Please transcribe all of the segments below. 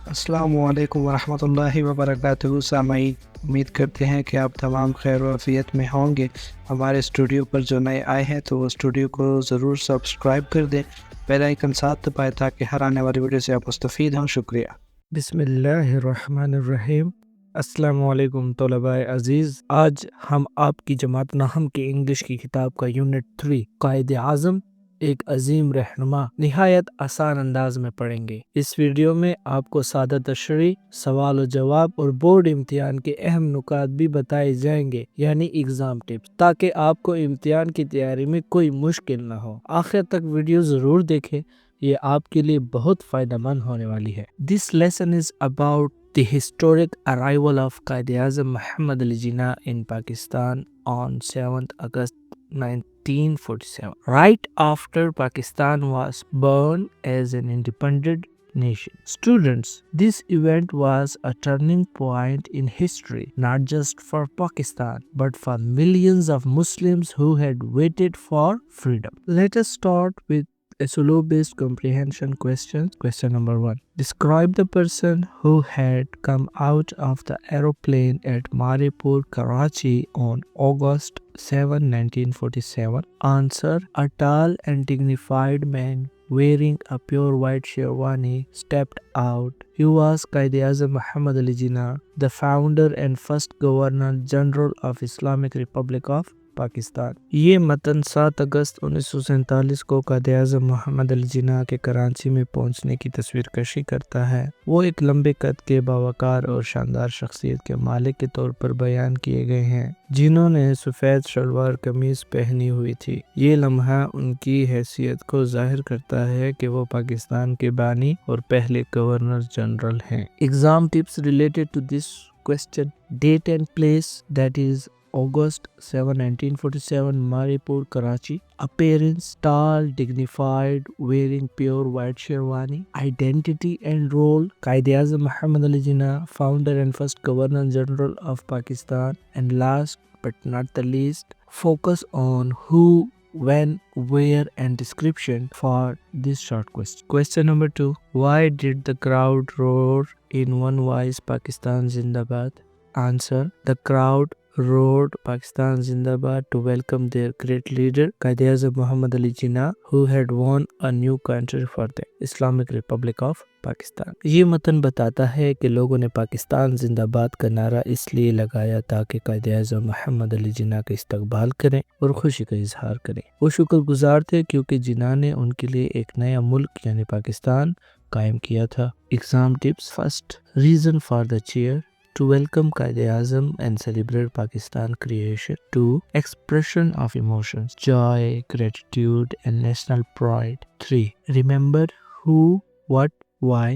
अस्सलामुअलैकुम वरहमतुल्लाहि वबरकातुहू। सामाईन, उम्मीद करते हैं कि आप तमाम खैर व आफियत में होंगे। हमारे स्टूडियो पर जो नए आए हैं तो वो स्टूडियो को ज़रूर सब्सक्राइब कर दें, बेल आइकन साथ दबाएं ताकि हर आने वाली वीडियो से आप मुस्तफ़ीद हों। शुक्रिया। बिस्मिल्लाहिर्रहमानिर्रहीम। अस्सलामुअलैकुम तलबाए अज़ीज़। आज हम आपकी जमात नहम की इंग्लिश की किताब का यूनिट 3 कायदे आज़म एक अजीम रहनुमा निहायत आसान अंदाज में पढ़ेंगे। इस वीडियो में आपको सादा तशरीह, सवाल और जवाब और बोर्ड इम्तिहान के अहम नुकात भी बताए जाएंगे, यानी एग्जाम टिप्स, ताकि आपको इम्तिहान की तैयारी में कोई मुश्किल न हो। आखिर तक वीडियो जरूर देखें, ये आपके लिए बहुत फायदेमंद होने वाली है। This lesson is about the historic arrival of Quaid-e-Azam Muhammad Ali Jinnah in Pakistan on 7th August 1947, right after Pakistan was born as an independent nation. Students, this event was a turning point in history, not just for Pakistan, but for millions of Muslims who had waited for freedom. Let us start with a solo-based comprehension question. Question number 1. Describe the person who had come out of the aeroplane at Maripur, Karachi on August 7, 1947. Answer. A tall and dignified man wearing a pure white sherwani stepped out. He was Quaid-e-Azam Muhammad Ali Jinnah, the founder and first Governor General of Islamic Republic of Pakistan. ये मतन 7 अगस्त 1947 को कायद-ए-आज़म मोहम्मद अली जिन्ना के कराची में पहुंचने की तस्वीर कशी करता है। वो एक लंबे कद के बावकार और शानदार शख्सियत के मालिक के तौर पर बयान किए गए हैं, जिन्होंने सफ़ेद शलवार कमीज पहनी हुई थी। ये लम्हा उनकी हैसियत को जाहिर करता है कि वो पाकिस्तान के बानी और पहले गवर्नर जनरल हैं। Exam tips related to this question: date and place, that is August 7, 1947, Maripur, Karachi. Appearance: tall, dignified, wearing pure white sherwani. Identity and role: Quaid-e-Azam Muhammad Ali Jinnah, founder and first Governor General of Pakistan. And last but not the least, focus on who, when, where and description for this short question. Question number 2. Why did the crowd roar in one voice Pakistan Zindabad? Answer. The crowd roared Pakistan Zindabad to welcome their great leader Quaid-e-Azam Muhammad Ali Jinnah, who had won a new country for the Islamic Republic of Pakistan. ये मतन बताता है कि लोगों ने पाकिस्तान जिंदाबाद का नारा इसलिए लगाया ताकि कायद-ए-आज़म मोहम्मद अली जिन्ना का इस्तकबाल करें और खुशी का इजहार करें। वो शुक्रगुजार थे क्योंकि जिन्ना ने उनके लिए एक नया मुल्क यानी पाकिस्तान कायम किया था। Exam tips: first, reason for the cheer. To welcome Quaid-e-Azam and celebrate Pakistan creation. 2. Expression of emotions: joy, gratitude and national pride. 3. Remember who, what, why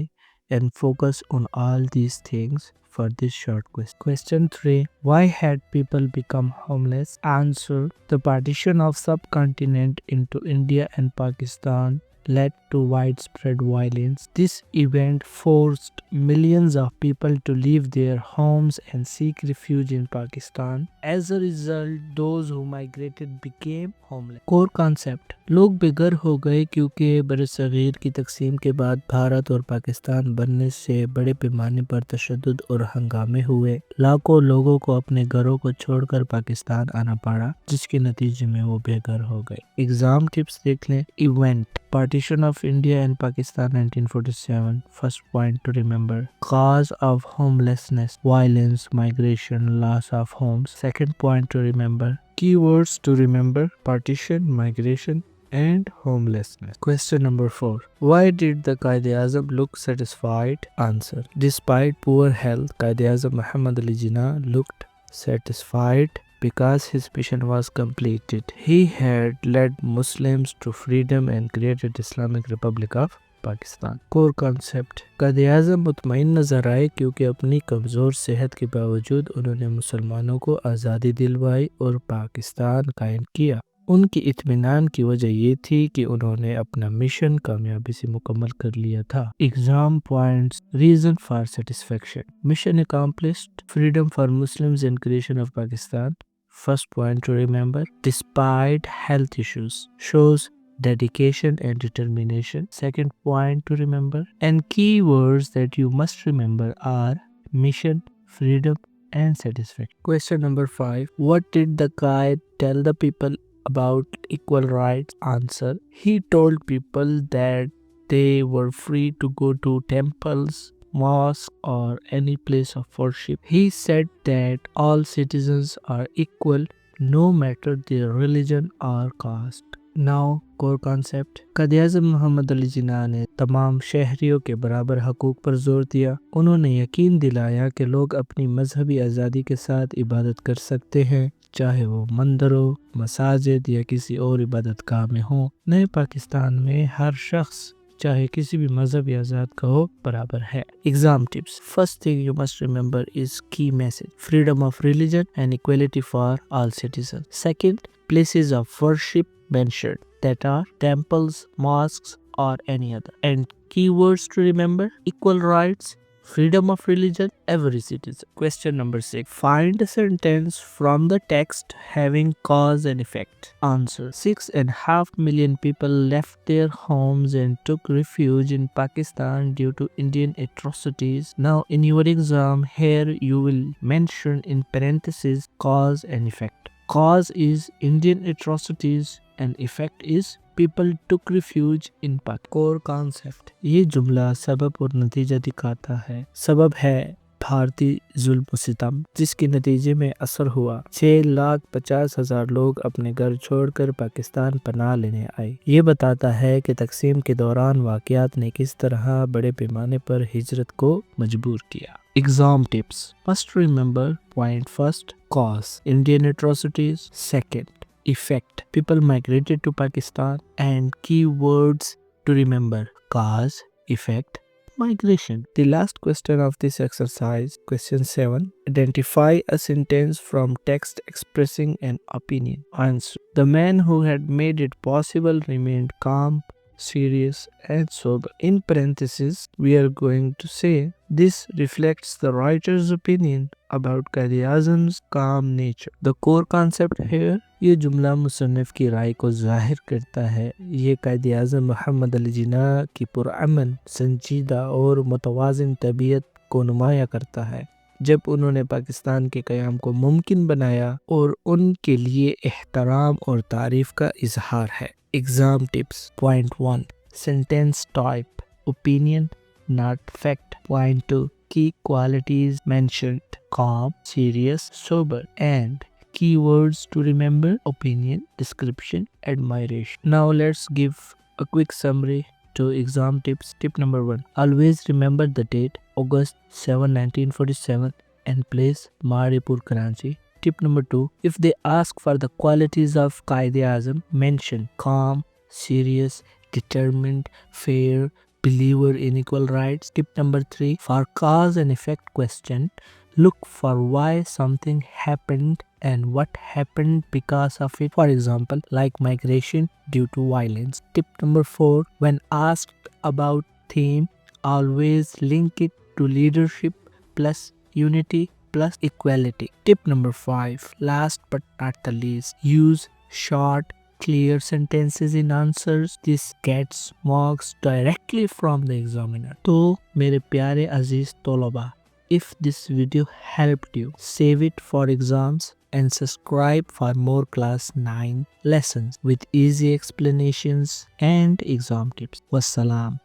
and focus on all these things for this short question. Question 3. Why had people become homeless? Answer. The partition of subcontinent into India and Pakistan led to widespread violence. This event forced millions of people to leave their homes and seek refuge in Pakistan. As a result, those who migrated became homeless. Core concept: लोग बेघर हो गए क्योंकि बरसगीर की तकसीम के बाद भारत और पाकिस्तान बनने से बड़े पैमाने पर तशद्दुद और हंगामे हुए। लाखों लोगों को अपने घरों को छोड़कर पाकिस्तान आना पड़ा, जिसके नतीजे में वो बेघर हो गए। एग्जाम टिप्स देख लें। Event: Partition of India and Pakistan 1947. First point to remember: cause of homelessness, violence, migration, loss of homes. Second point to remember: keywords to remember: partition, migration and homelessness. Question number 4. Why did the Quaid-e-Azam look satisfied? Answer. Despite poor health, Quaid-e-Azam Muhammad Ali Jinnah looked satisfied because his mission was completed. He had led Muslims to freedom and created Islamic Republic of Pakistan. Core concept: कायद-ए-आज़म मुतमईन नजर आए क्योंकि अपनी कमज़ोर सेहत के बावजूद उन्होंने मुसलमानों को आज़ादी दिलवाई और पाकिस्तान कायम किया। उनकी इत्मीनान की वजह ये थी कि उन्होंने अपना मिशन कामयाबी से मुकम्मल कर लिया था। Exam points: reason for satisfaction, mission accomplished, freedom for Muslims and creation of Pakistan. First point to remember: despite health issues, shows dedication and determination. Second point to remember. And keywords that you must remember are mission, freedom, and satisfaction. Question number 5. What did the guide tell the people about equal rights? Answer. He told people that they were free to go to temples, mosque, or any place of worship. He said that all citizens are equal no matter their religion or caste. Now core concept. कायद-ए-आज़म मोहम्मद अली जिन्ना ने तमाम शहरियों के बराबर हकूक पर जोर दिया। उन्होंने यकीन दिलाया कि लोग अपनी मजहबी आज़ादी के साथ इबादत कर सकते हैं, चाहे वो मंदिरों, मसाजिद या किसी और इबादत गाह में हो। नए पाकिस्तान में हर शख्स चाहे किसी भी मजहब या ज़ात का हो बराबर है। Exam tips. First thing you must remember is key message, freedom of religion and equality for all citizen. Second, places of worship mentioned, that are temples, mosques, or any other. And keywords to remember: equal rights, freedom of religion, every citizen. Question number 6. Find a sentence from the text having cause and effect. Answer. 6.5 million people left their homes and took refuge in Pakistan due to Indian atrocities. Now in your exam, here you will mention in parentheses cause and effect. Cause is Indian atrocities and effect is people took refuge in Pakistan. Core concept. ये जुमला सबब और नतीजा दिखाता है। सबब है भारतीय जुल्म सितम, जिसके नतीजे में असर हुआ 6,50,000 लोग अपने घर छोड़कर पाकिस्तान पनाह लेने आए। ये बताता है कि तकसीम के दौरान वाक़यात ने किस तरह बड़े पैमाने पर हिजरत को मजबूर किया। Exam tips. Must remember point first, cause, Indian atrocities. Second, effect, people migrated to Pakistan. And keywords to remember: cause, effect, migration. The last question of this exercise, question 7. Identify a sentence from text expressing an opinion. Answer. The man who had made it possible remained calm, serious, and sober. In parentheses, we are going to say this reflects the writer's opinion about Quaid-e-Azam's calm nature. The core concept here, ये जुमला मुसन्निफ की राय को जाहिर करता है। ये कायद-ए-आज़म मोहम्मद अली जिन्ना की पुरअमन, संजीदा और मुतवाज़िन तबीयत को नुमाया करता है जब उन्होंने पाकिस्तान के क़याम को मुमकिन बनाया और उनके लिए एहतराम और तारीफ का इजहार है। Exam tips. Point 1. Sentence type: opinion, not fact. Point 2. Key qualities mentioned: calm, serious, sober. And keywords to remember: opinion, description, admiration. Now let's give a quick summary to exam tips. Tip number 1. Always remember the date August 7, 1947 and place Maripur, Karachi. Tip number 2. If they ask for the qualities of Quaid-e-Azam, mention calm, serious, determined, fair, believer in equal rights. Tip number 3. For cause and effect question, look for why something happened and what happened because of it. For example, like migration due to violence. Tip number 4. When asked about theme, always link it to leadership plus unity plus equality. Tip number 5. Last but not the least, use short, clear sentences in answers. This gets marks directly from the examiner. तो मेरे प्यारे अजीज तलबा, if this video helped you, save it for exams and subscribe for more class 9 lessons with easy explanations and exam tips. Wassalam.